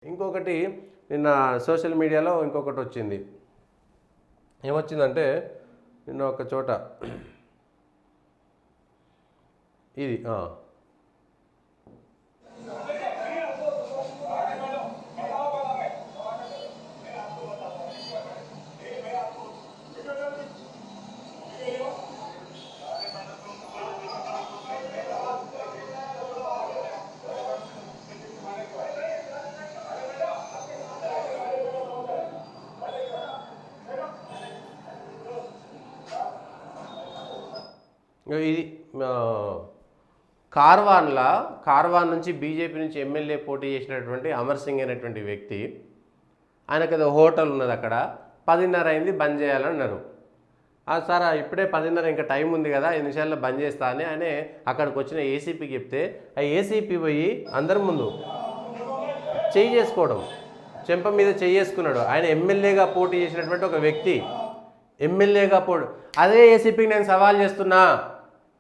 ఇంకొకటి నిన్న సోషల్ మీడియాలో ఇంకొకటి వచ్చింది. ఏమొచ్చిందంటే నిన్న ఒక చోట ఇది ఇది కార్వాన్ నుంచి బీజేపీ నుంచి ఎమ్మెల్యే పోటీ చేసినటువంటి అమర్ సింగ్ అనేటువంటి వ్యక్తి, ఆయనకు ఏదో హోటల్ ఉన్నది, అక్కడ 10:30 అయింది బంద్ చేయాలన్నారు. సార్ ఇప్పుడే 10:30 ఇంకా టైం ఉంది కదా, 5 నిమిషాల్లో బంద్ చేస్తా అని ఆయన అక్కడికి వచ్చిన ఏసీపీకి చెప్తే ఆ ఏసీపీ పోయి అందరి ముందు చెయ్యి చేసుకోవడం, చెంప మీద చేసుకున్నాడు. ఆయన ఎమ్మెల్యేగా పోటీ చేసినటువంటి ఒక వ్యక్తి, ఎమ్మెల్యేగా అదే ఏసీపీకి నేను సవాల్ చేస్తున్నా,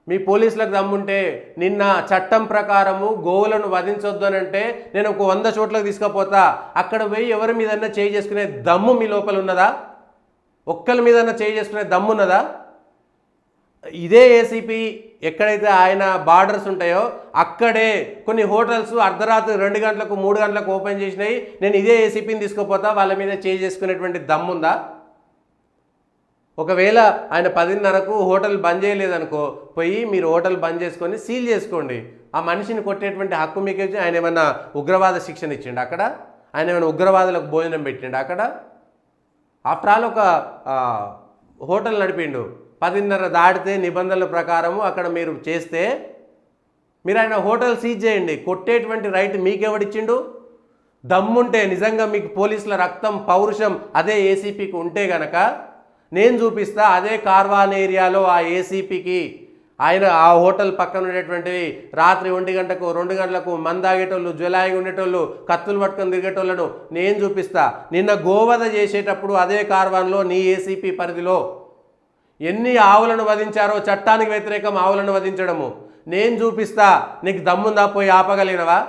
మీ పోలీసులకు దమ్ముంటే నిన్న చట్టం ప్రకారము గోవులను వధించొద్దు అని అంటే నేను ఒక 100 చోట్లకు తీసుకుపోతా, అక్కడ పోయి ఎవరి మీదన్నా చేయి చేసుకునే దమ్ము మీ లోపల ఉన్నదా? ఒక్కరి మీదన్నా చేయి చేసుకునే దమ్ము ఉన్నదా? ఇదే ఏసీపీ ఎక్కడైతే ఆయన బార్డర్స్ ఉంటాయో అక్కడే కొన్ని హోటల్స్ అర్ధరాత్రి 2 గంటలకు 3 గంటలకు ఓపెన్ చేసినాయి. నేను ఇదే ఏసీపీని తీసుకుపోతా, వాళ్ళ మీద చేయి చేసుకునేటువంటి దమ్ముందా? ఒకవేళ ఆయన 10:30కు హోటల్ బంద్ చేయలేదనుకో, పోయి మీరు హోటల్ బంద్ చేసుకొని సీల్ చేసుకోండి. ఆ మనిషిని కొట్టేటువంటి హక్కు మీకు ఇచ్చి ఆయన ఏమన్నా ఉగ్రవాద శిక్షణ ఇచ్చిండు అక్కడ? ఆయన ఏమైనా ఉగ్రవాదులకు భోజనం పెట్టిండు అక్కడ? ఆఫ్టర్ ఆల్ ఒక హోటల్ నడిపిండు, 10:30 దాటితే నిబంధనల ప్రకారము అక్కడ మీరు చేస్తే మీరు ఆయన హోటల్ సీజ్ చేయండి. కొట్టేటువంటి రైట్ మీకెవడిచ్చిండు? దమ్ముంటే నిజంగా మీకు పోలీసుల రక్తం పౌరుషం అదే ఏసీపీకి ఉంటే గనక నేను చూపిస్తా. అదే కార్వాన్ ఏరియాలో ఆ ఏసీపీకి ఆయన ఆ హోటల్ పక్కన ఉండేటువంటి రాత్రి 1 గంటకు 2 గంటలకు మందాగేటోళ్ళు, జ్వలాయిగా ఉండేటోళ్ళు, కత్తులు పట్టుకొని తిరిగేటోళ్ళను నేను చూపిస్తా. నిన్న గోవధ చేసేటప్పుడు అదే కార్వాన్లో నీ ఏసీపీ పరిధిలో ఎన్ని ఆవులను వధించారో, చట్టానికి వ్యతిరేకం ఆవులను వధించడము నేను చూపిస్తా. నీకు దమ్ముందా పోయి ఆపగలిగినవా?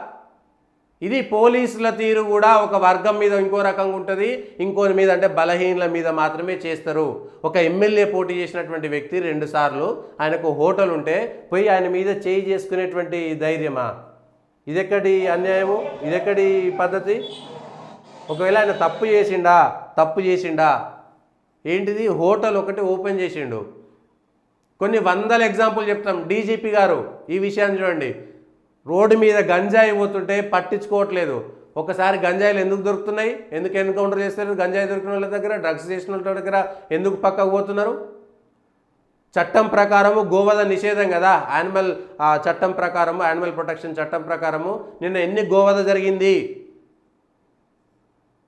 ఇది పోలీసుల తీరు కూడా ఒక వర్గం మీద ఇంకో రకంగా ఉంటుంది, ఇంకోరి మీద అంటే బలహీనల మీద మాత్రమే చేస్తారు. ఒక ఎమ్మెల్యే పోటీ చేసినటువంటి వ్యక్తి 2 సార్లు ఆయనకు హోటల్ ఉంటే పోయి ఆయన మీద చేయి చేసుకునేటువంటి ధైర్యమా? ఇదెక్కడి అన్యాయము? ఇదెక్కడి పద్ధతి? ఒకవేళ ఆయన తప్పు చేసిండా ఏంటిది? హోటల్ ఒకటి ఓపెన్ చేసిండు. కొన్ని 100 ఎగ్జాంపుల్ చెప్తాం. డీజీపీ గారు ఈ విషయాన్ని చూడండి, రోడ్డు మీద గంజాయి పోతుంటే పట్టించుకోవట్లేదు. ఒకసారి గంజాయిలు ఎందుకు దొరుకుతున్నాయి? ఎందుకు ఎన్కౌంటర్ చేస్తారు? గంజాయి దొరికిన వాళ్ళ దగ్గర, డ్రగ్స్ చేసిన వాళ్ళ దగ్గర ఎందుకు పక్కకు పోతున్నారు? చట్టం ప్రకారము గోవధ నిషేధం కదా, చట్టం ప్రకారము, యానిమల్ ప్రొటెక్షన్ చట్టం ప్రకారము నిన్న ఎన్ని గోవధ జరిగింది?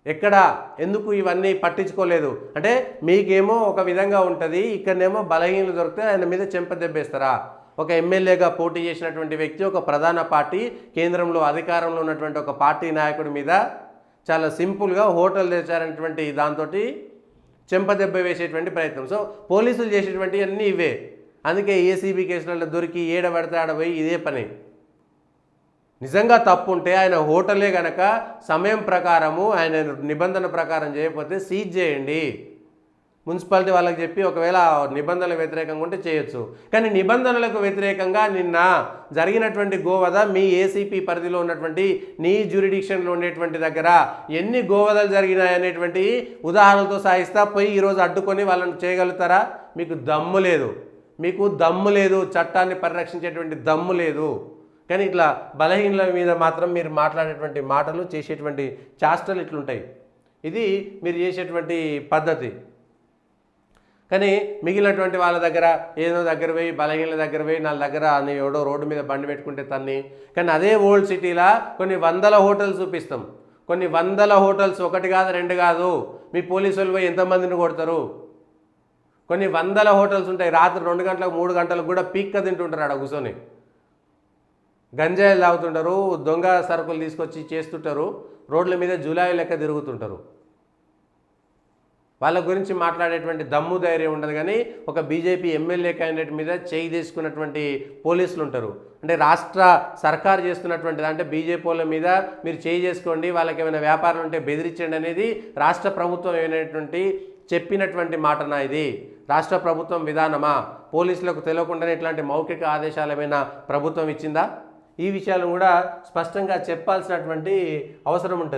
ఎక్కడ? ఎందుకు ఇవన్నీ పట్టించుకోలేదు? అంటే మీకేమో ఒక విధంగా ఉంటుంది, ఇక్కడనేమో బలహీనలు దొరికితే ఆయన మీద చెంప దెబ్బేస్తారా? ఒక ఎమ్మెల్యేగా పోటీ చేసినటువంటి వ్యక్తి, ఒక ప్రధాన పార్టీ, కేంద్రంలో అధికారంలో ఉన్నటువంటి ఒక పార్టీ నాయకుడి మీద చాలా సింపుల్గా హోటల్ తెచ్చారనేటువంటి దాంతో చెంపదెబ్బ వేసేటువంటి ప్రయత్నం. సో పోలీసులు చేసేటువంటి అన్నీ ఇవే. అందుకే ఏసీబీ కేసులలో దొరికి ఏడబడితే ఆడపోయి ఇదే పని. నిజంగా తప్పు ఉంటే ఆయన హోటలే గనక సమయం ప్రకారము ఆయన నిబంధన ప్రకారం చేయకపోతే సీజ్ చేయండి. మున్సిపాలిటీ వాళ్ళకి చెప్పి ఒకవేళ నిబంధనలకు వ్యతిరేకంగా ఉంటే చేయొచ్చు. కానీ నిబంధనలకు వ్యతిరేకంగా నిన్న జరిగినటువంటి గోవధ మీ ఏసీపీ పరిధిలో ఉన్నటువంటి నీ జ్యూరిడిక్షన్లో ఉండేటువంటి దగ్గర ఎన్ని గోవధలు జరిగినాయి అనేటువంటి ఉదాహరణలతో సాగిస్తా. పోయి ఈరోజు అడ్డుకొని వాళ్ళని చేయగలుగుతారా? మీకు దమ్ము లేదు, చట్టాన్ని పరిరక్షించేటువంటి దమ్ము లేదు. కానీ ఇట్లా బలహీనల మీద మాత్రం మీరు మాట్లాడేటువంటి మాటలు, చేసేటువంటి చేష్టలు ఇట్లుంటాయి. ఇది మీరు చేసేటువంటి పద్ధతి. కానీ మిగిలినటువంటి వాళ్ళ దగ్గర ఏదో దగ్గర పోయి, బలహీనల దగ్గర పోయి, నా దగ్గర అని ఎవడో రోడ్డు మీద బండి పెట్టుకుంటే తన్ని. కానీ అదే ఓల్డ్ సిటీలో కొన్ని 100 హోటల్స్ చూపిస్తాం. కొన్ని 100 హోటల్స్, 1 కాదు 2 కాదు. మీ పోలీసులు పోయి ఎంతమందిని కొడతారు? కొన్ని 100 హోటల్స్ ఉంటాయి. రాత్రి 2 గంటలకు 3 గంటలకు కూడా పీక్క తింటుంటారు ఆడ కూర్చొని. గంజాయిలు తాగుతుంటారు, దొంగ సరుకులు తీసుకొచ్చి చేస్తుంటారు, రోడ్ల మీద జులాయి లెక్క తిరుగుతుంటారు. వాళ్ళ గురించి మాట్లాడేటువంటి దమ్ము ధైర్యం ఉండదు. కానీ ఒక బీజేపీ ఎమ్మెల్యే క్యాండిడేట్ మీద చేయి తీసుకున్నటువంటి పోలీసులు ఉంటారు. అంటే రాష్ట్ర సర్కారు చేస్తున్నటువంటిది, అంటే బీజేపీ వాళ్ళ మీద మీరు చేయి చేసుకోండి, వాళ్ళకి ఏమైనా వ్యాపారాలు ఉంటే బెదిరించండి అనేది రాష్ట్ర ప్రభుత్వం ఏమైనటువంటి చెప్పినటువంటి మాటనా? ఇది రాష్ట్ర ప్రభుత్వం విధానమా? పోలీసులకు తెలియకుండానే ఇట్లాంటి మౌఖిక ఆదేశాలు ఏమైనా ప్రభుత్వం ఇచ్చిందా? ఈ విషయాలను కూడా స్పష్టంగా చెప్పాల్సినటువంటి అవసరం ఉంటుంది.